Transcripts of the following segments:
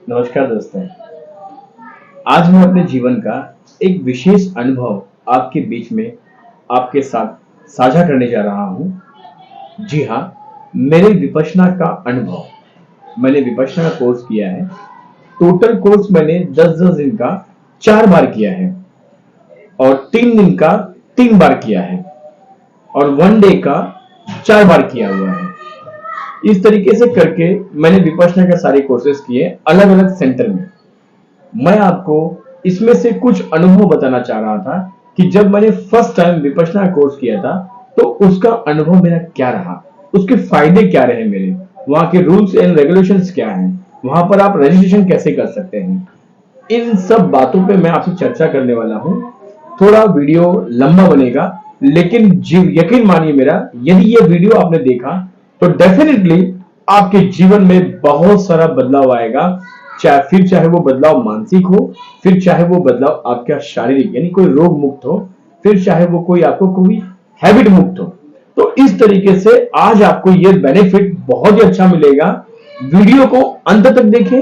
नमस्कार दोस्तों। आज मैं अपने जीवन का एक विशेष अनुभव आपके बीच में आपके साथ साझा करने जा रहा हूँ। जी हाँ, मेरे विपश्यना का अनुभव। मैंने विपश्यना का कोर्स किया है। टोटल कोर्स मैंने 10-10 दिन का 4 बार किया है और 3 दिन का 3 बार किया है और 1 डे का 4 बार किया हुआ है। इस तरीके से करके मैंने विपश्यना के सारे कोर्सेज किए अलग अलग सेंटर में। मैं आपको इसमें से कुछ अनुभव बताना चाह रहा था कि जब मैंने फर्स्ट टाइम विपश्यना कोर्स किया था तो उसका अनुभव मेरा क्या रहा, उसके फायदे क्या रहे मेरे, वहां के रूल्स एंड रेगुलेशंस क्या हैं, वहां पर आप रजिस्ट्रेशन कैसे कर सकते हैं। इन सब बातों पे मैं आपसे चर्चा करने वाला हूं। थोड़ा वीडियो लंबा बनेगा, लेकिन यकीन मानिए मेरा, यदि ये वीडियो आपने देखा तो डेफिनेटली आपके जीवन में बहुत सारा बदलाव आएगा। चाहे वो बदलाव मानसिक हो, फिर चाहे वो बदलाव आपका शारीरिक यानी कोई रोग मुक्त हो, फिर चाहे वो कोई आपको कोई हैबिट मुक्त हो। तो इस तरीके से आज आपको ये बेनिफिट बहुत ही अच्छा मिलेगा। वीडियो को अंत तक देखें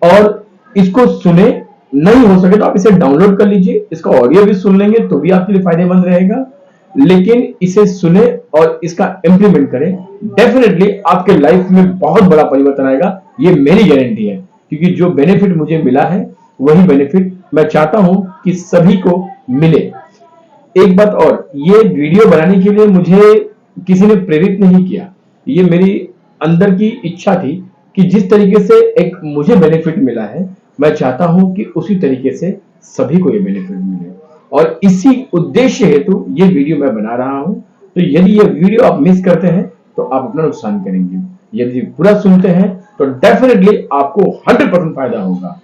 और इसको सुने। नहीं हो सके तो आप इसे डाउनलोड कर लीजिए, इसका ऑडियो भी सुन लेंगे तो भी आपके लिए फायदेमंद रहेगा। लेकिन इसे सुने और इसका इंप्लीमेंट करें, डेफिनेटली आपके लाइफ में बहुत बड़ा परिवर्तन आएगा, ये मेरी गारंटी है। क्योंकि जो बेनिफिट मुझे मिला है वही बेनिफिट मैं चाहता हूं कि सभी को मिले। एक बात और, ये वीडियो बनाने के लिए मुझे किसी ने प्रेरित नहीं किया, ये मेरी अंदर की इच्छा थी कि जिस तरीके से एक मुझे बेनिफिट मिला है मैं चाहता हूं कि उसी तरीके से सभी को ये बेनिफिट मिले और इसी उद्देश्य हेतु ये वीडियो मैं बना रहा हूं। तो यदि ये वीडियो आप मिस करते हैं तो आप अपना नुकसान करेंगे, यदि पूरा सुनते हैं तो डेफिनेटली आपको 100% फायदा होगा।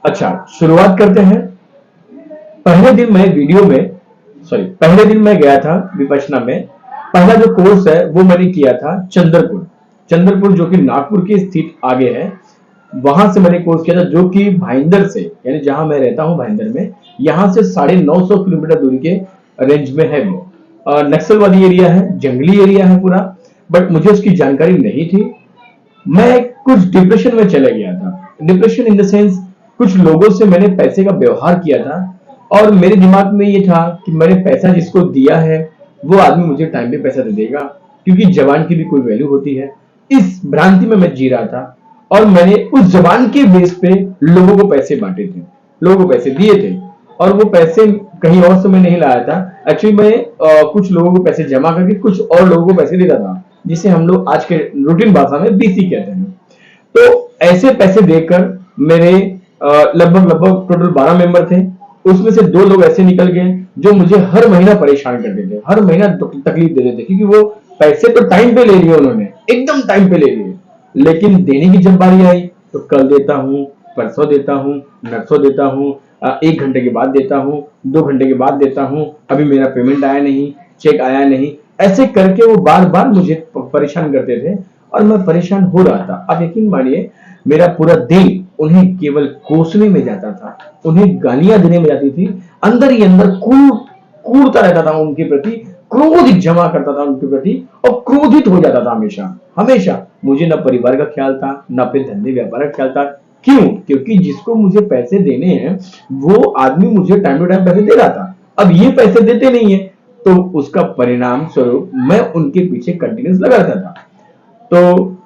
अच्छा, शुरुआत करते हैं। पहले दिन मैं गया था विपश्यना में। पहला जो कोर्स है वो मैंने किया था चंद्रपुर जो कि नागपुर के स्थित आगे है, वहां से मैंने कोर्स किया था, जो कि भाईंदर से यानी जहां मैं रहता हूं भाईंदर में, यहां से 950 किलोमीटर दूरी के रेंज में है वो। नक्सलवादी एरिया है, जंगली एरिया है पूरा, बट मुझे उसकी जानकारी नहीं थी। मैं कुछ डिप्रेशन में चले गया था। डिप्रेशन इन द सेंस, कुछ लोगों से मैंने पैसे का व्यवहार किया था और मेरे दिमाग में ये था कि मैंने पैसा जिसको दिया है वो आदमी मुझे टाइम पे पैसा दे देगा, क्योंकि जवान की भी कोई वैल्यू होती है। इस भ्रांति में मैं जी रहा था और मैंने उस जवान के बेस पे लोगों को पैसे बांटे थे, लोगों को पैसे दिए थे और वो पैसे कहीं और से मैं नहीं लाया था। एक्चुअली मैं कुछ लोगों को पैसे जमा करके कुछ और लोगों को पैसे देता था, जिसे हम लोग आज के रूटीन भाषा में बीसी कहते हैं। तो ऐसे पैसे देकर मेरे लगभग लगभग टोटल 12 मेंबर थे। उसमें से 2 लोग ऐसे निकल गए जो मुझे हर महीना परेशान करते थे, हर महीना तकलीफ देते थे, क्योंकि वो पैसे तो टाइम पे ले लिए उन्होंने, एकदम टाइम पे ले लिए, लेकिन देने की जब बारी आई तो कल देता हूँ, परसों देता हूँ, नरसों देता हूँ, 1 घंटे के बाद देता हूँ, 2 घंटे के बाद देता हूँ, अभी मेरा पेमेंट आया नहीं, चेक आया नहीं, ऐसे करके वो बार बार मुझे परेशान करते थे और मैं परेशान हो रहा था। आप यकीन मानिए, मेरा पूरा दिन उन्हें केवल कोसने में जाता था, उन्हें गालियां देने में जाती थी। अंदर ही अंदर कूदता रहता था उनके प्रति, क्रोध जमा करता था उनके प्रति और क्रोधित हो जाता था हमेशा हमेशा। मुझे ना परिवार का ख्याल था, ना अपने धंधे व्यापार का ख्याल था। क्यों? क्योंकि जिसको मुझे पैसे देने हैं वो आदमी मुझे टाइम टू टाइम पैसे दे रहा था। अब ये पैसे देते नहीं है तो उसका परिणाम स्वरूप मैं उनके पीछे कंटिन्यूस लगा रहता था। तो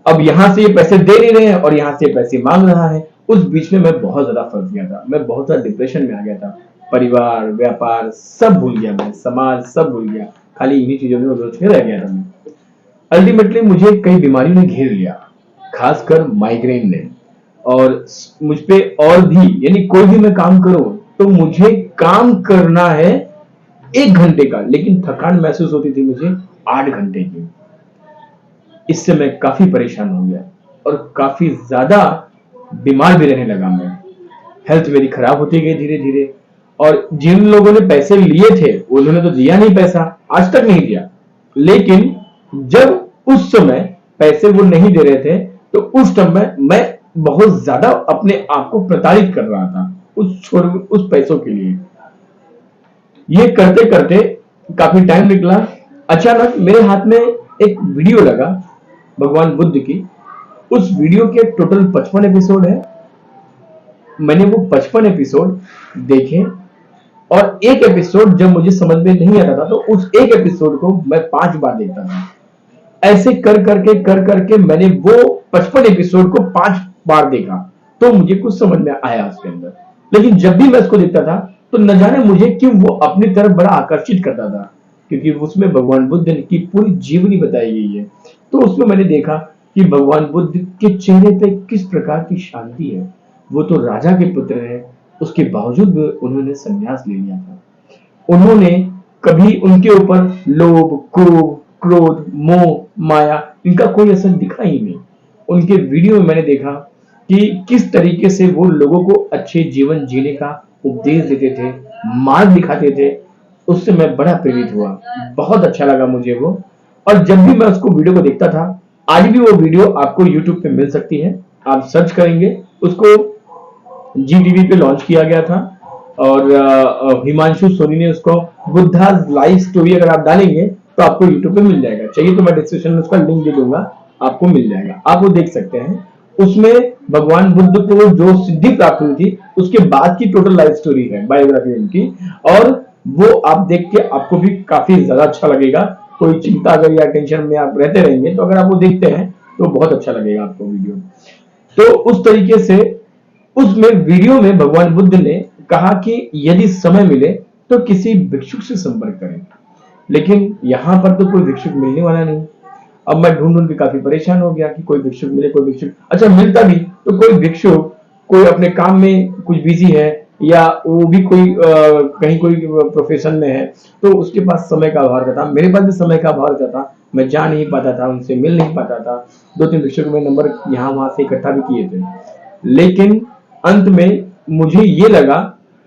अब यहां से ये पैसे दे नहीं रहे हैं और यहां से पैसे मांग रहा है। उस बीच में मैं बहुत ज्यादा फंस गया था, मैं बहुत ज्यादा डिप्रेशन में आ गया था। परिवार, व्यापार सब भूल गया, मैं समाज सब भूल गया, खाली इन्हीं चीजों में उलझ के रह गया था मैं। अल्टीमेटली मुझे कई बीमारियों ने घेर लिया, खासकर माइग्रेन ने। और मुझ पे और भी, यानी कोई भी मैं काम करूं तो मुझे काम करना है 1 घंटे का, लेकिन थकान महसूस होती थी मुझे 8 घंटे की। इससे मैं काफी परेशान हो गया और काफी ज्यादा बीमार भी रहने लगा मैं। हेल्थ मेरी खराब होती गई धीरे धीरे। और जिन लोगों ने पैसे लिए थे उन्होंने तो दिया नहीं पैसा, आज तक नहीं दिया। लेकिन जब उस समय पैसे वो नहीं दे रहे थे तो उस समय मैं बहुत ज्यादा अपने आप को प्रताड़ित कर रहा था उस पैसों के लिए। ये करते करते काफी टाइम निकला। अचानक मेरे हाथ में एक वीडियो लगा भगवान बुद्ध की, उस वीडियो के टोटल 55 एपिसोड है। मैंने वो 55 एपिसोड देखे और एक एपिसोड जब मुझे समझ में नहीं आता था तो उस एक एपिसोड को मैं 5 बार देखता था। ऐसे कर करके मैंने वो 55 एपिसोड को 5 बार देखा, तो मुझे कुछ समझ में आया उसके अंदर। लेकिन जब भी मैं इसको देखता था तो न जाने मुझे क्यों वो अपनी तरफ बड़ा आकर्षित करता था, क्योंकि उसमें भगवान बुद्ध की पूरी जीवनी बताई गई है। तो उसमें मैंने देखा कि भगवान बुद्ध के चेहरे पे किस प्रकार की शांति है। वो तो राजा के पुत्र है, उसके बावजूद भी उन्होंने संन्यास ले लिया था। उन्होंने कभी उनके ऊपर लोभ, क्रोध, मोह, माया इनका कोई असर दिखा ही नहीं। उनके वीडियो में मैंने देखा कि किस तरीके से वो लोगों को अच्छे जीवन जीने का उपदेश देते थे, मार्ग दिखाते थे। उससे मैं बड़ा प्रेरित हुआ, बहुत अच्छा लगा मुझे वो। और जब भी मैं उसको वीडियो को देखता था, आज भी वो वीडियो आपको यूट्यूब पे मिल सकती है, आप सर्च करेंगे उसको। जी टीवी पे लॉन्च किया गया था और हिमांशु सोनी ने उसको बुद्धा लाइफ स्टोरी अगर आप डालेंगे तो आपको यूट्यूब पे मिल जाएगा। चाहिए तो मैं डिस्क्रिप्शन में उसका लिंक दे दूंगा, आपको मिल जाएगा, आप वो देख सकते हैं। उसमें भगवान बुद्ध को जो सिद्धि प्राप्त हुई थी उसके बाद की टोटल लाइफ स्टोरी है, बायोग्राफी उनकी। और वो आप देख के आपको भी काफी ज्यादा अच्छा लगेगा। कोई चिंता अगर या टेंशन में आप रहते रहेंगे तो अगर आप वो देखते हैं तो बहुत अच्छा लगेगा आपको वीडियो। तो उस तरीके से उसमें वीडियो में भगवान बुद्ध ने कहा कि यदि समय मिले तो किसी भिक्षुक से संपर्क करें, लेकिन यहां पर तो कोई भिक्षुक मिलने वाला नहीं। अब मैं ढूंढ के काफी परेशान हो गया कि कोई भिक्षुक मिले, कोई भिक्षुक अच्छा मिलता भी तो कोई भिक्षुक कोई अपने काम में कुछ बिजी है या वो भी कोई कहीं कोई प्रोफेशन में है, तो उसके पास समय का अभाव रहता था। मेरे पास भी समय का अभाव रहता था, मैं जा नहीं पाता था, उनसे मिल नहीं पाता था। 2-3 भिक्षुक में नंबर यहाँ वहां से इकट्ठा भी किए थे, लेकिन अंत में मुझे ये लगा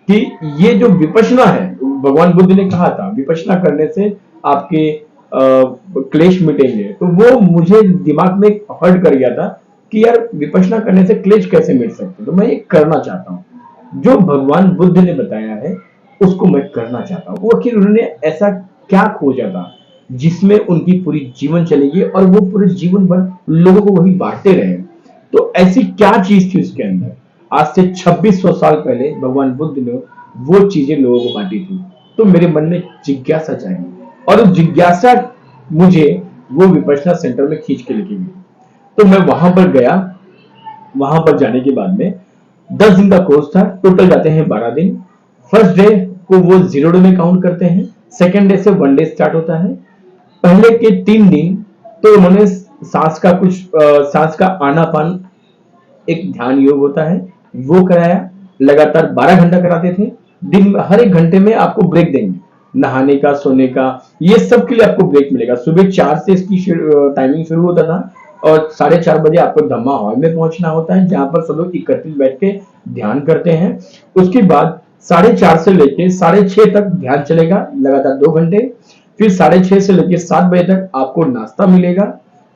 कि ये जो विपश्यना है, भगवान बुद्ध ने कहा था विपश्यना करने से आपके क्लेश मिटेंगे, तो वो मुझे दिमाग में हर्ट कर गया था कि यार विपश्यना करने से क्लेश कैसे मिट सकते। तो मैं ये करना चाहता हूँ जो भगवान बुद्ध ने बताया है, उसको मैं करना चाहता हूँ। वो आखिर उन्होंने ऐसा क्या खोजा था जिसमें उनकी पूरी जीवन चलेगी और वो पूरे जीवन भर लोगों को वही बांटते रहे। तो ऐसी क्या चीज थी उसके अंदर? आज से 2600 साल पहले भगवान बुद्ध ने वो चीजें लोगों को बांटी थी। तो मेरे मन में जिज्ञासा जागी और उस जिज्ञासा मुझे वो विपश्यना सेंटर में खींच के लेके गई। तो मैं वहां पर गया। वहां पर जाने के बाद में 10 दिन का कोर्स था, टोटल जाते हैं 12 दिन। फर्स्ट डे को वो 0 डे में काउंट करते हैं, सेकेंड डे से 1 डे स्टार्ट होता है। पहले के 3 दिन तो उन्होंने सांस का आनापान एक ध्यान योग होता है वो कराया, लगातार 12 घंटा कराते थे। दिन में हर एक घंटे में आपको ब्रेक देंगे, नहाने का, सोने का, ये सब के लिए आपको ब्रेक मिलेगा। सुबह 4 से इसकी टाइमिंग शुरू होता था और 4:30 बजे आपको धम्मा हॉल में पहुंचना होता है, जहां पर सब लोग इकट्ठे बैठ के ध्यान करते हैं। उसके बाद 4:30 से लेके 6:30 तक ध्यान चलेगा, लगातार 2 घंटे। फिर 6:30 से लेके 7 बजे तक आपको नाश्ता मिलेगा।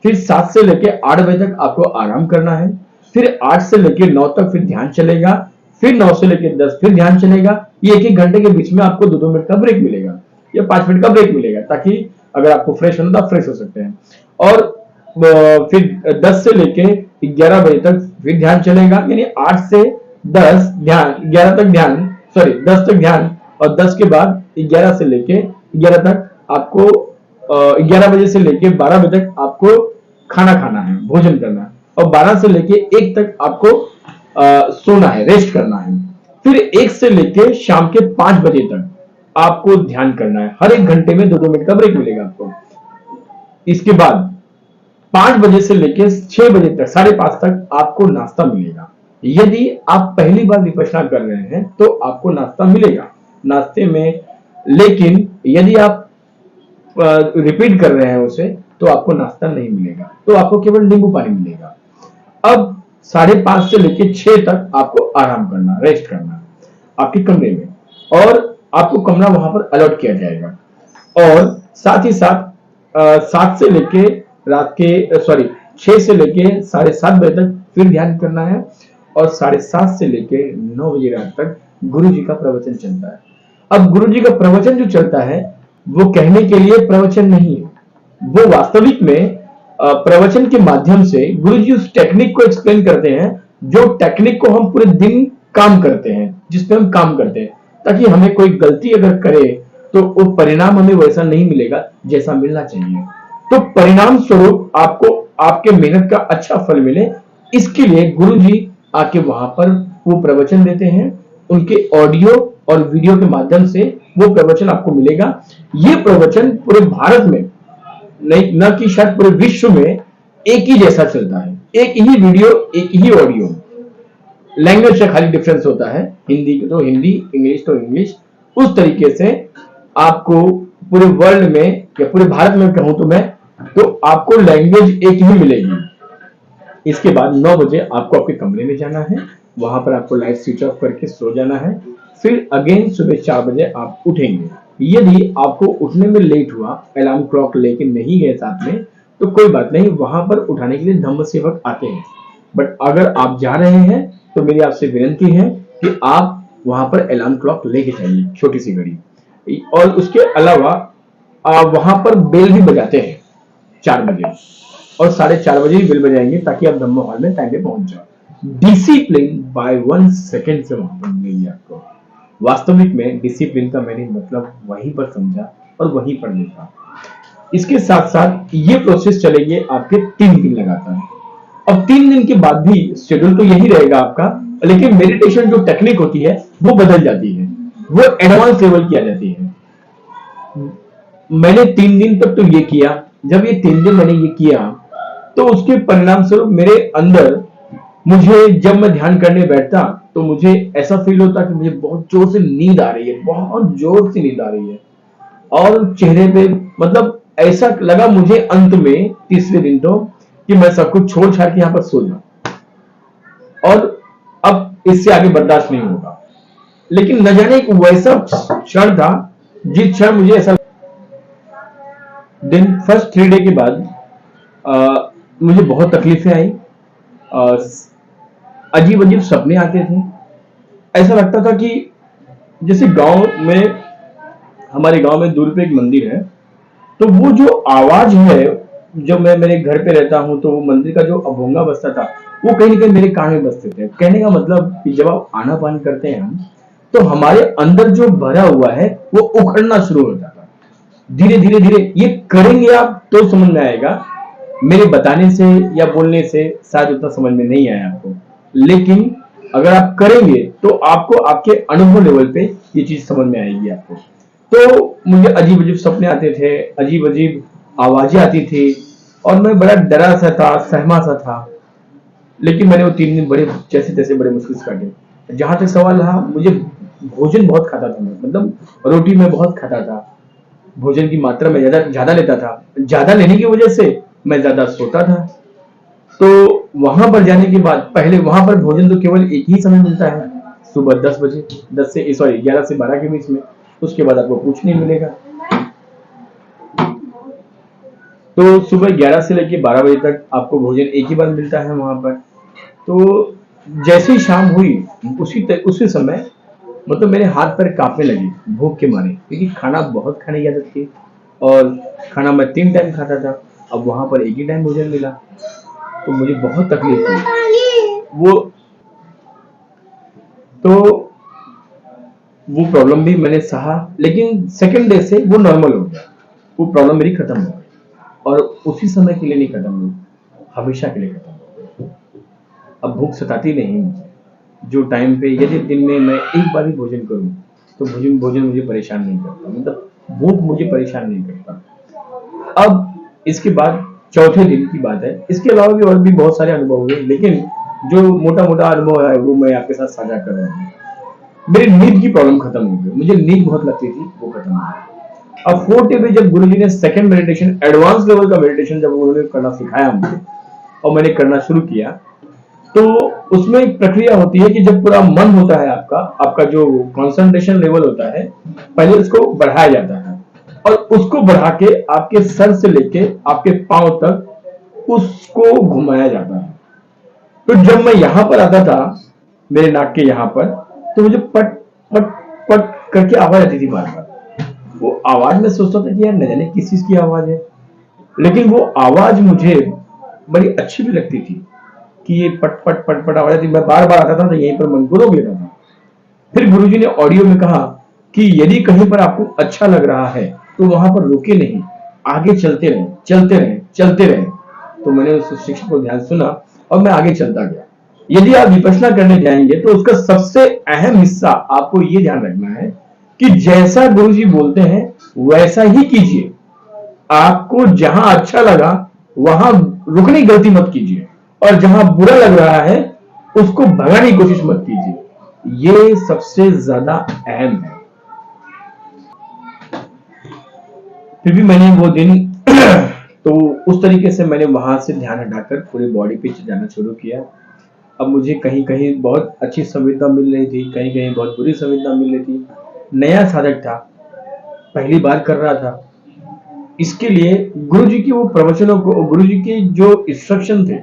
फिर 7 से लेके 8 बजे तक आपको आराम करना है। फिर 8 से लेके 9 तक फिर ध्यान चलेगा। फिर 9 से लेके 10 फिर ध्यान चलेगा। ये 1-1 घंटे के बीच में आपको 2-2 मिनट का ब्रेक मिलेगा या 5 मिनट का ब्रेक मिलेगा, ताकि अगर आपको फ्रेश होना तो आप फ्रेश हो सकते हैं। और फिर 10 से लेके 11 बजे तक फिर ध्यान चलेगा, यानी 8 से 10 ध्यान, 11 तक ध्यान, 10 तक ध्यान। और 10 के बाद 11 से लेके 11 तक आपको 11 बजे से लेके 12 बजे तक आपको खाना खाना है, भोजन करना है। और 12 से लेके 1 तक आपको सोना है, रेस्ट करना है। फिर 1 से लेके शाम के 5 बजे तक आपको ध्यान करना है। हर एक घंटे में 2-2 मिनट का ब्रेक मिलेगा आपको। इसके बाद 5 बजे से लेके 6 बजे तक, 5:30 तक आपको नाश्ता मिलेगा। यदि आप पहली बार विपश्यना कर रहे हैं तो आपको नाश्ता मिलेगा नाश्ते में, लेकिन यदि आप रिपीट कर रहे हैं उसे तो आपको नाश्ता नहीं मिलेगा, तो आपको केवल नींबू पानी मिलेगा। अब 5:30 से लेके 6 तक आपको आराम करना, रेस्ट करना आपके कमरे में, और आपको कमरा वहां पर अलॉट किया जाएगा। और साथ ही साथ 7 से लेके रात के 6 से लेके 7:30 बजे तक फिर ध्यान करना है। और 7:30 से लेके 9 बजे रात तक गुरु जी का प्रवचन चलता है। अब गुरु जी का प्रवचन जो चलता है वो कहने के लिए प्रवचन नहीं है, वो वास्तविक में प्रवचन के माध्यम से गुरुजी उस टेक्निक को एक्सप्लेन करते हैं, जो टेक्निक को हम पूरे दिन काम करते हैं, जिसपे हम काम करते हैं, ताकि हमें कोई गलती अगर करे तो वो परिणाम हमें वैसा नहीं मिलेगा जैसा मिलना चाहिए। तो परिणाम स्वरूप आपको आपके मेहनत का अच्छा फल मिले, इसके लिए गुरुजी आके वहां पर वो प्रवचन देते हैं। उनके ऑडियो और वीडियो के माध्यम से वो प्रवचन आपको मिलेगा। ये प्रवचन पूरे भारत में नहीं, न कि शायद पूरे विश्व में एक ही जैसा चलता है। एक ही वीडियो, एक ही ऑडियो, लैंग्वेज से खाली डिफरेंस होता है, हिंदी तो हिंदी, इंग्लिश तो इंग्लिश। उस तरीके से आपको पूरे वर्ल्ड में या पूरे भारत में कहूं तो मैं, तो आपको लैंग्वेज एक ही मिलेगी। इसके बाद 9 बजे आपको आपके कमरे में जाना है, वहां पर आपको लाइट स्विच ऑफ करके सो जाना है। फिर अगेन सुबह 4 बजे आप उठेंगे। यदि आपको उठने में लेट हुआ, अलार्म क्लॉक लेके नहीं गए साथ में, तो कोई बात नहीं, वहां पर उठाने के लिए धम्म सेवक आते हैं। बट अगर आप जा रहे हैं तो मेरी आपसे विनती है कि आप वहां पर अलार्म क्लॉक लेके जाइए, छोटी सी घड़ी। और उसके अलावा वहां पर बेल भी बजाते हैं 4 बजे और 4:30 बजे ही बेल बजाएंगे, ताकि आप धम्म हॉल में टाइम पे पहुंच जाओ। डिसिप्लिन बाय 1 सेकेंड से वहां पर मिलेगी आपको। वास्तविक में डिसिप्लिन का मैंने मतलब वहीं पर समझा और वहीं पर देखा। इसके साथ साथ ये प्रोसेस चलेगी आपके 3 दिन लगातार। अब 3 दिन के बाद भी शेड्यूल तो यही रहेगा आपका, लेकिन मेडिटेशन जो टेक्निक होती है वो बदल जाती है, वो एडवांस लेवल की आ जाती है। मैंने 3 दिन तक तो ये किया। जब ये 3 दिन मैंने ये किया तो उसके परिणाम स्वरूप मेरे अंदर, मुझे जब मैं ध्यान करने बैठता तो मुझे ऐसा फील होता कि मुझे बहुत जोर से नींद आ रही है, बहुत जोर से नींद आ रही है। और चेहरे पे मतलब ऐसा लगा मुझे अंत में तीसरे दिन तो कि मैं सब कुछ छोड़ छाड़ के यहाँ पर सो जाऊं और अब इससे आगे बर्दाश्त नहीं होगा। लेकिन न जाने एक वैसा क्षण था जिस क्षण मुझे ऐसा दिन फर्स्ट 3 डे के बाद मुझे बहुत तकलीफें आई। अजीब अजीब सपने आते थे। ऐसा लगता था कि जैसे गांव में, हमारे गांव में दूर पे एक मंदिर है, तो वो जो आवाज है, जब मैं मेरे घर पे रहता हूँ तो वो मंदिर का जो अभोंगा बजता था वो कहीं ना कहीं मेरे कान में बजते थे। कहने का मतलब कि जब आप आना पान करते हैं हम, तो हमारे अंदर जो भरा हुआ है वो उखड़ना शुरू हो जाता है। धीरे धीरे धीरे ये करेंगे आप तो समझ में आएगा। मेरे बताने से या बोलने से शायद उतना समझ में नहीं आया आपको, लेकिन अगर आप करेंगे तो आपको आपके अनुभव लेवल पे ये चीज समझ में आएगी आपको। तो मुझे अजीब अजीब सपने आते थे, अजीब अजीब आवाजें आती थी और मैं बड़ा डरा सा था, सहमा सा था। लेकिन मैंने वो 3 दिन बड़े जैसे तैसे बड़े मुश्किल से काटे। जहां तक सवाल रहा, मुझे भोजन बहुत खाता था मैं, मतलब रोटी में बहुत खाता था। भोजन की मात्रा में ज्यादा लेता था। ज्यादा लेने की वजह से मैं ज्यादा सोता था। तो वहां पर जाने के बाद, पहले वहां पर भोजन तो केवल एक ही समय मिलता है, सुबह 10 बजे, 11 से 12 के बीच में। उसके बाद आपको कुछ नहीं मिलेगा। तो सुबह 11 से लेकर 12 बजे तक आपको भोजन एक ही बार मिलता है वहां पर। तो जैसे ही शाम हुई उसी समय मतलब मेरे हाथ पैर कांपने लगे भूख के मारे, क्योंकि खाना बहुत खाने की आदत थी और खाना मैं 3 टाइम खाता था। अब वहां पर एक ही टाइम भोजन मिला तो मुझे बहुत तकलीफ हुई। वो प्रॉब्लम भी मैंने सहा, लेकिन सेकंड डे से वो नॉर्मल हो गया। वो प्रॉब्लम मेरी खत्म हो गई और उसी समय के लिए नहीं खत्म हुई, हमेशा के लिए खत्म हो गई। अब भूख सताती नहीं मुझे। जो टाइम पे, यदि दिन में मैं एक बार भी भोजन करूं तो भोजन मुझे परेशान नहीं करता, मतलब भूख मुझे परेशान नहीं करता। अब इसके बाद चौथे दिन की बात है। इसके अलावा भी और भी बहुत सारे अनुभव हुए, लेकिन जो मोटा मोटा अनुभव है वो मैं आपके साथ साझा कर रहा हूँ। मेरी नींद की प्रॉब्लम खत्म हो गई, मुझे नींद बहुत लगती थी, वो खत्म हो गई। अब 4th डे पे जब गुरुजी ने सेकंड मेडिटेशन, एडवांस लेवल का मेडिटेशन जब उन्होंने करना सिखाया मुझे और मैंने करना शुरू किया, तो उसमें एक प्रक्रिया होती है कि जब पूरा मन होता है आपका जो कंसंट्रेशन लेवल होता है, पहले उसको बढ़ाया जाता है और उसको बढ़ा के आपके सर से लेके आपके पांव तक उसको घुमाया जाता है। तो जब मैं यहां पर आता था, मेरे नाक के यहां पर, तो मुझे पट पट पट करके आवाज आती थी बार बार। वो आवाज में सोचता था कि यार न जाने किस चीज की आवाज है। लेकिन वो आवाज मुझे बड़ी अच्छी भी लगती थी कि ये पट पट पट पट आवाज आती, मैं बार बार आता था तो यहीं पर मन को रोक लेता था। फिर गुरुजी ने ऑडियो में कहा कि यदि कहीं पर आपको अच्छा लग रहा है तो वहां पर रुके नहीं, आगे चलते रहे चलते रहे चलते रहे। तो मैंने उस शिक्षक को ध्यान सुना और मैं आगे चलता गया। यदि आप विपश्यना करने जाएंगे तो उसका सबसे अहम हिस्सा आपको ये ध्यान रखना है कि जैसा गुरुजी बोलते हैं वैसा ही कीजिए। आपको जहां अच्छा लगा वहां रुकने की गलती मत कीजिए, और जहां बुरा लग रहा है उसको भगाने की कोशिश मत कीजिए। ये सबसे ज्यादा अहम है। फिर भी मैंने वो दिन तो उस तरीके से मैंने वहां से ध्यान हटाकर पूरी बॉडी पे जाना शुरू किया। अब मुझे कहीं कहीं बहुत अच्छी संवेदना मिल रही थी, कहीं कहीं बहुत बुरी संवेदना मिल रही थी। नया साधक था, पहली बार कर रहा था, इसके लिए गुरुजी की वो प्रवचनों को, गुरुजी के जो इंस्ट्रक्शन थे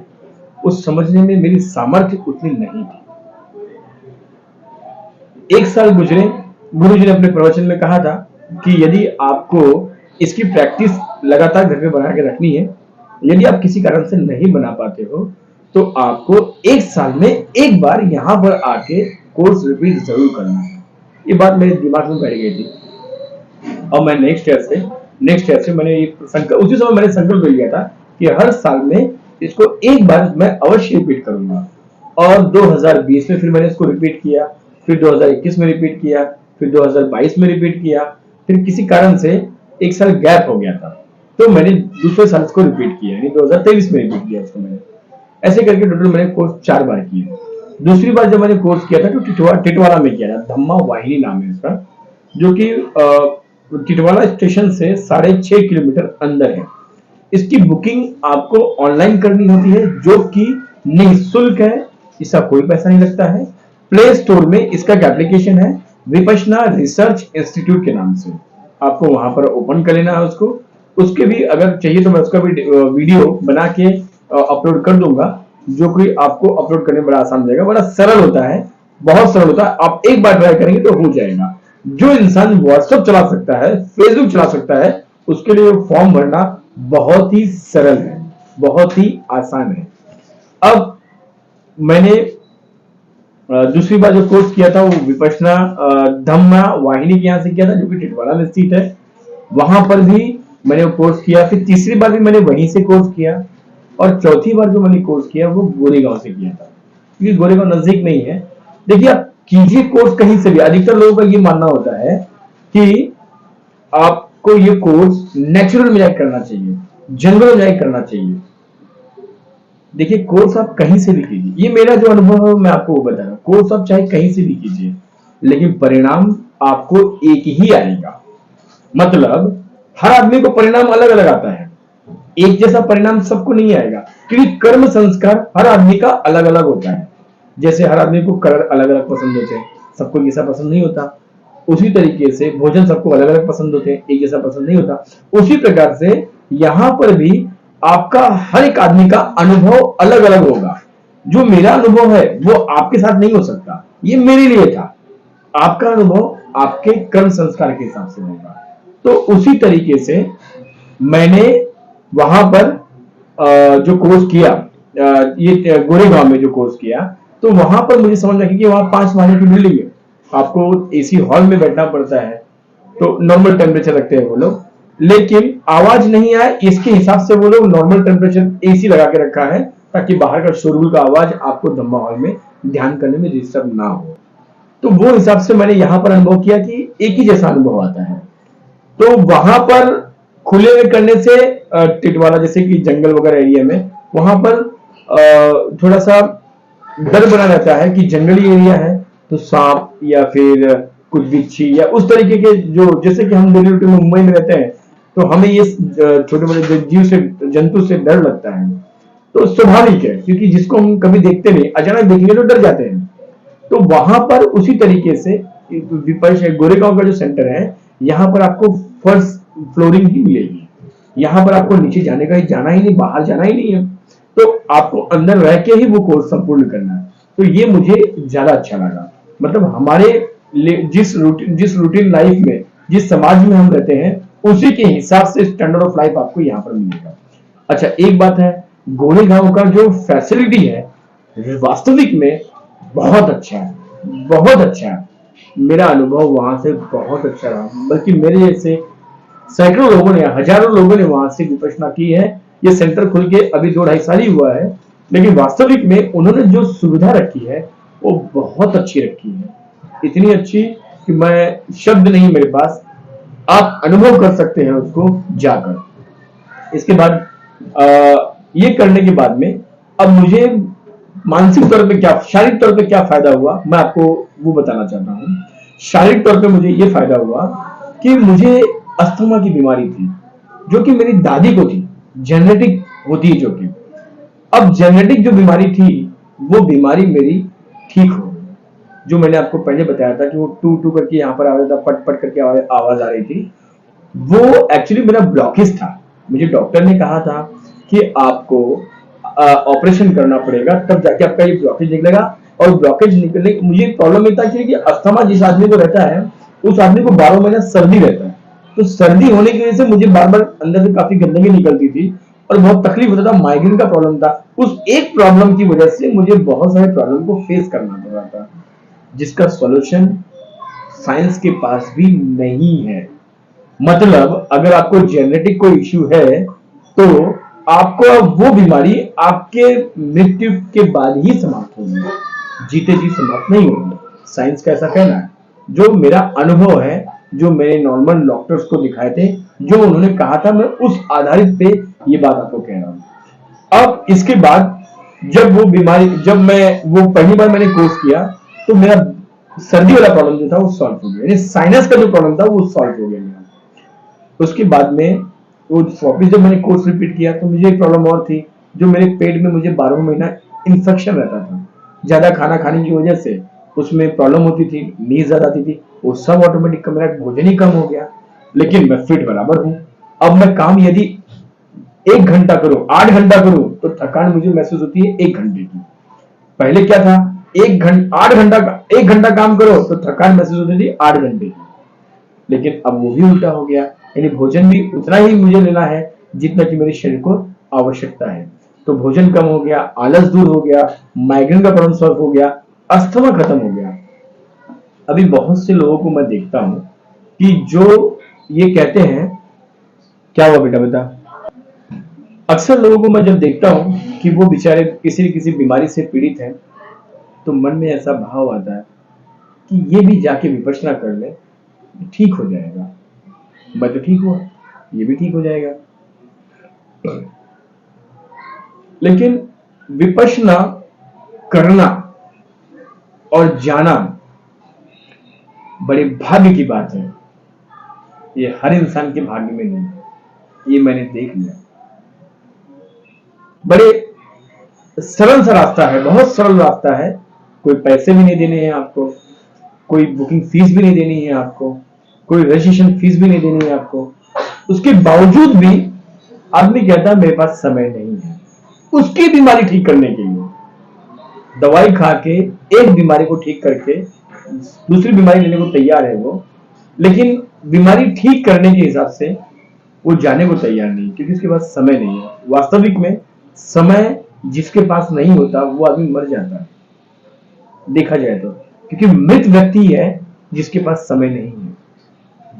उस समझने में मेरी सामर्थ्य उतनी नहीं थी। एक साल गुजरे, गुरुजी ने अपने प्रवचन में कहा था कि यदि आपको इसकी प्रैक्टिस लगातार घर पे बना के रखनी है, यदि आप किसी कारण से नहीं बना पाते हो तो आपको एक साल में एक बार यहाँ पर आके कोर्स रिपीट जरूर करना है। ये बात मेरे दिमाग में बैठ गई थी और मैं नेक्स्ट ईयर से मैंने उसी समय मैंने संकल्प लिया था कि हर साल में इसको एक बार मैं अवश्य रिपीट करूंगा। और 2020 में फिर मैंने इसको रिपीट किया, फिर 2021 में रिपीट किया, फिर 2022 में रिपीट किया, फिर किसी कारण से एक साल गैप हो गया था तो मैंने दूसरे साल इसको रिपीट किया, यानी 2023 में रिपीट किया इसको मैंने। ऐसे करके टोटल मैंने कोर्स 4 बार किया। दूसरी बार जब मैंने कोर्स किया था तो टिटवाला में किया था, धम्मा वाहिनी नाम है इसका, जो कि टिटवाला स्टेशन से 6.5 किलोमीटर अंदर है। इसकी बुकिंग आपको ऑनलाइन करनी होती है जो कि निःशुल्क है, इसका कोई पैसा नहीं लगता है। प्ले स्टोर में इसका एक एप्लीकेशन है विपश्यना रिसर्च इंस्टीट्यूट के नाम से, आपको वहां पर ओपन कर लेना है उसको। उसके भी अगर चाहिए तो मैं उसका भी वीडियो बना के अपलोड कर दूंगा, जो कि आपको अपलोड करने में बड़ा आसान हो जाएगा। बड़ा सरल होता है, बहुत सरल होता है, आप एक बार ट्राई करेंगे तो हो जाएगा। जो इंसान व्हाट्सएप चला सकता है, फेसबुक चला सकता है, उसके लिए फॉर्म भरना बहुत ही सरल है, बहुत ही आसान है। अब मैंने दूसरी बार जो कोर्स किया था वो विपश्यना धम्मा वाहिनी के यहाँ से किया था, जो कि टिटवाला में स्थित है, वहां पर भी मैंने वो कोर्स किया। फिर तीसरी बार भी मैंने वहीं से कोर्स किया, और चौथी बार जो मैंने कोर्स किया वो गोरेगांव से किया था, क्योंकि गोरेगांव नजदीक नहीं है। देखिए, आप कीजिए कोर्स कहीं से भी। अधिकतर लोगों का ये मानना होता है कि आपको ये कोर्स नेचुरल में जाकर करना चाहिए, जंगल में जाकर करना चाहिए। देखिए, कोर्स आप कहीं से भी कीजिए, ये मेरा जो अनुभव है मैं आपको वो बता रहा हूँ। कोर्स आप चाहे कहीं से भी कीजिए, लेकिन परिणाम आपको एक ही आएगा। मतलब हर आदमी को परिणाम अलग अलग आता है, एक जैसा परिणाम सबको नहीं आएगा, क्योंकि कर्म संस्कार हर आदमी का अलग अलग होता है। जैसे हर आदमी को कलर अलग अलग पसंद होते हैं, सबको जैसा पसंद नहीं होता। उसी तरीके से भोजन सबको अलग अलग पसंद होते हैं, एक जैसा पसंद नहीं होता। उसी प्रकार से यहाँ पर भी आपका हर एक आदमी का अनुभव अलग अलग होगा। जो मेरा अनुभव है वो आपके साथ नहीं हो सकता, ये मेरे लिए था। आपका अनुभव आपके कर्म संस्कार के हिसाब से होगा। तो उसी तरीके से मैंने वहां पर जो कोर्स किया, ये गोरेगांव में जो कोर्स किया, तो वहां पर मुझे समझ आ गया कि वहां 5 माले की बिल्डिंग है, आपको एसी हॉल में बैठना पड़ता है, तो नॉर्मल टेम्परेचर रखते हैं वो लोग, लेकिन आवाज नहीं आए इसके हिसाब से वो लोग नॉर्मल टेम्परेचर एसी लगा के रखा है, ताकि बाहर का शोरगुल का आवाज आपको धम्मा हॉल में ध्यान करने में डिस्टर्ब ना हो। तो वो हिसाब से मैंने यहाँ पर अनुभव किया कि एक ही जैसा अनुभव आता है। तो वहां पर खुले में करने से टिटवाला जैसे कि जंगल वगैरह एरिया में, वहां पर थोड़ा सा डर बना रहता है कि जंगली एरिया है तो सांप या फिर कुछ बिच्छी या उस तरीके के, जो जैसे कि हम डेली रूटीन में मुंबई में रहते हैं तो हमें ये छोटे बड़े जीव से, जंतु से डर लगता है। तो स्वाभाविक है, क्योंकि जिसको हम कभी देखते नहीं, अचानक देखेंगे तो डर जाते हैं। तो वहां पर उसी तरीके से गोरेगांव का जो सेंटर है, यहाँ पर आपको फर्स्ट फ्लोरिंग ही मिलेगी। यहाँ पर आपको नीचे जाने का ही जाना ही नहीं, बाहर जाना ही नहीं है, तो आपको अंदर रह के ही वो कोर्स संपूर्ण करना है। तो ये मुझे ज्यादा अच्छा लगा। मतलब हमारे जिस रूटीन लाइफ में, जिस समाज में हम रहते हैं, उसी के हिसाब से स्टैंडर्ड ऑफ लाइफ आपको यहाँ पर मिलेगा। अच्छा, एक बात है, गोरेगांव का जो फैसिलिटी है वास्तविक में बहुत अच्छा है, बहुत अच्छा है। मेरा अनुभव वहां से बहुत अच्छा रहा, बल्कि मेरे जैसे सैकड़ों लोगों ने, हजारों लोगों ने वहां से विपश्यना की है। ये सेंटर खुल के अभी 2-2.5 साल ही हुआ है, लेकिन वास्तविक में उन्होंने जो सुविधा रखी है वो बहुत अच्छी रखी है, इतनी अच्छी कि मैं शब्द नहीं मेरे पास। आप अनुभव कर सकते हैं उसको जाकर। इसके बाद ये करने के बाद में अब मुझे मानसिक तौर पे क्या, शारीरिक तौर पे क्या फायदा हुआ, मैं आपको वो बताना चाहता हूँ। शारीरिक तौर पे मुझे ये फायदा हुआ कि मुझे अस्थमा की बीमारी थी, जो कि मेरी दादी को थी, जेनेटिक होती है जो कि। अब जेनेटिक जो बीमारी थी वो बीमारी मेरी ठीक हो गई। जो मैंने आपको पहले बताया था कि वो टू टू करके यहाँ पर आ रहा था, पट पट करके आवाज आ रही थी, वो एक्चुअली मेरा ब्लॉकेज था। मुझे डॉक्टर ने कहा था कि आपको ऑपरेशन करना पड़ेगा, तब जाके आपका ये ब्लॉकेज निकलेगा। और ब्लॉकेज निकलने, मुझे प्रॉब्लम ये था कि अस्थमा जिस आदमी को रहता है उस आदमी को 12 महीना सर्दी रहता है, तो सर्दी होने की वजह से मुझे बार बार अंदर से काफी गंदगी निकलती थी और बहुत तकलीफ होता था, माइग्रेन का प्रॉब्लम था। उस एक प्रॉब्लम की वजह से मुझे बहुत सारे प्रॉब्लम को फेस करना पड़ रहा था, जिसका सॉल्यूशन साइंस के पास भी नहीं है। मतलब अगर आपको जेनेटिक कोई इश्यू है तो आपको वो बीमारी आपके मृत्यु के बाद ही समाप्त होगी, जीते जी समाप्त नहीं होगी। साइंस का ऐसा कहना है, जो मेरा अनुभव है, जो मैंने नॉर्मल डॉक्टर्स को दिखाए थे, जो उन्होंने कहा था, मैं उस आधारित पे ये बात आपको कह रहा हूं। अब इसके बाद जब वो बीमारी, जब मैं वो पहली बार मैंने कोर्स किया तो मेरा सर्दी वाला प्रॉब्लम जो था वो सॉल्व हो गया, यानी साइनस का जो प्रॉब्लम था वो सॉल्व हो गया मेरा। उसके बाद में वो वापिस जब मैंने कोर्स रिपीट किया तो मुझे एक प्रॉब्लम और थी, जो मेरे पेट में मुझे 12 महीना इन्फेक्शन रहता था, ज्यादा खाना खाने की वजह से उसमें प्रॉब्लम होती थी, नींद ज्यादा आती थी, वो सब ऑटोमेटिक, मेरा भोजन ही कम हो गया। लेकिन मैं फिट बराबर हूं। अब मैं काम यदि 1 घंटा करूं, 8 घंटा करूं, तो थकान मुझे महसूस होती है 1 घंटे की। पहले क्या था, 1 घंटा काम करो तो थकान महसूस होती थी 8 घंटे की। लेकिन अब वो भी उल्टा हो गया, यानी भोजन भी उतना ही मुझे लेना है जितना कि मेरे शरीर को आवश्यकता है। तो भोजन कम हो गया, आलस दूर हो गया, माइग्रेन का प्रॉब्लम सॉल्व हो गया, अस्थमा खत्म हो गया। अभी बहुत से लोगों को मैं देखता हूं कि जो ये कहते हैं, क्या हुआ बेटा बता। अक्सर लोगों को मैं जब देखता हूं कि वो बेचारे किसी न किसी बीमारी से पीड़ित हैं, तो मन में ऐसा भाव आता है कि ये भी जाके विपश्यना कर ले, ठीक हो जाएगा। मैं तो ठीक हुआ, ये भी ठीक हो जाएगा। लेकिन विपश्यना करना और जाना बड़े भाग्य की बात है। ये हर इंसान के भाग्य में नहीं है, ये मैंने देख लिया। बड़े सरल सा रास्ता है, बहुत सरल रास्ता है। कोई पैसे भी नहीं देने हैं आपको, कोई बुकिंग फीस भी नहीं देनी है आपको, कोई रजिस्ट्रेशन फीस भी नहीं देनी है आपको। उसके बावजूद भी आदमी कहता है मेरे पास समय नहीं है उसकी बीमारी ठीक करने के लिए। दवाई खा के एक बीमारी को ठीक करके दूसरी बीमारी लेने को तैयार है वो, लेकिन बीमारी ठीक करने के हिसाब से वो जाने को तैयार नहीं, क्योंकि उसके पास समय नहीं है। वास्तविक में समय जिसके पास नहीं होता वो आदमी मर जाता है, देखा जाए तो। क्योंकि मृत व्यक्ति है जिसके पास समय नहीं है,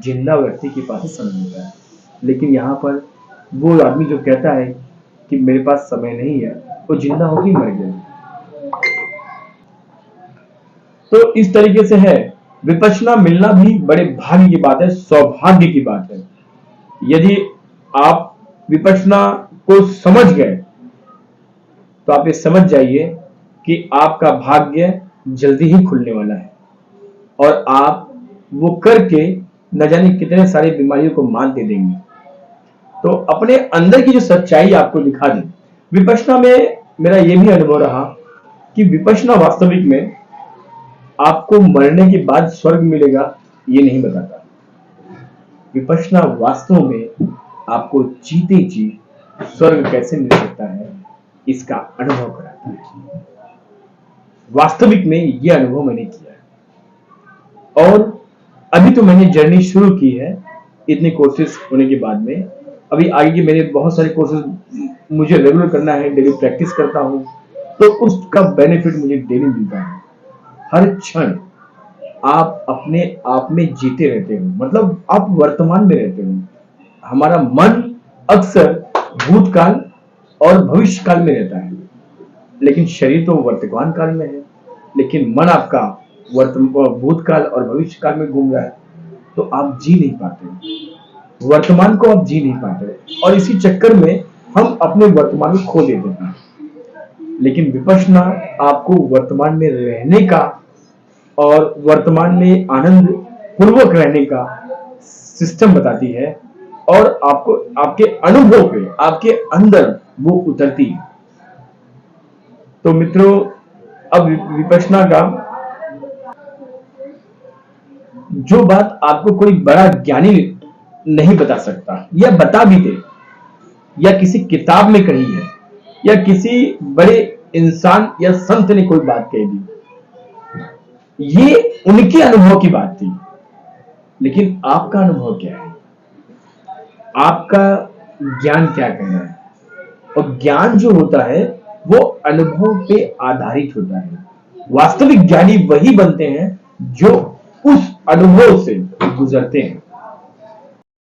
जिंदा व्यक्ति के पास समय होता है। लेकिन यहाँ पर वो आदमी जो कहता है कि मेरे पास समय नहीं है, वो जिंदा होकर मर गया। तो इस तरीके से है, विपश्यना मिलना भी बड़े भाग्य की बात है, सौभाग्य की बात है। यदि आप विपश्यना को समझ गए तो आप ये समझ जाइए कि आपका भाग्य जल्दी ही खुलने वाला है और आप वो करके न जाने कितने सारी बीमारियों को मात दे देंगे। तो अपने अंदर की जो सच्चाई आपको दिखा दी। विपश्यना में मेरा ये भी अनुभव रहा कि विपश्यना वास्तविक में आपको मरने के बाद स्वर्ग मिलेगा ये नहीं बताता। विपश्यना वास्तव में आपको जीते जी स्वर्ग कैसे मिल सकता है इसका अनुभव कराता है। वास्तविक में ये अनुभव मैंने किया है और अभी तो मैंने जर्नी शुरू की है इतने कोर्सेज होने के बाद में। अभी आगे के मेरे बहुत सारे कोर्सेज मुझे रेगुलर करना है, डेली प्रैक्टिस करता हूं, तो उसका बेनिफिट मुझे डेली मिलता है। हर क्षण आप अपने आप में जीते रहते हो, मतलब आप वर्तमान में रहते हो। हमारा मन अक्सर भूतकाल और भविष्य काल में रहता है, लेकिन शरीर तो वर्तमान काल में है। लेकिन मन आपका भूतकाल और भविष्य काल में घूम रहा है, तो आप जी नहीं पाते, वर्तमान को आप जी नहीं पाते, और इसी चक्कर में हम अपने वर्तमान को खो देते हैं। लेकिन विपश्यना आपको वर्तमान में रहने का और वर्तमान में आनंद पूर्वक रहने का सिस्टम बताती है, और आपको आपके अनुभव पे आपके अंदर वो उतरती है। तो मित्रों, अब विपश्यना का जो बात आपको कोई बड़ा ज्ञानी नहीं बता सकता, या बता भी दे, या किसी किताब में कही है, या किसी बड़े इंसान या संत ने कोई बात कह दी, ये उनके अनुभव की बात थी। लेकिन आपका अनुभव क्या है, आपका ज्ञान क्या कहना है? और ज्ञान जो होता है वो अनुभव पे आधारित होता है। वास्तविक ज्ञानी वही बनते हैं जो उस अनुभव से गुजरते हैं।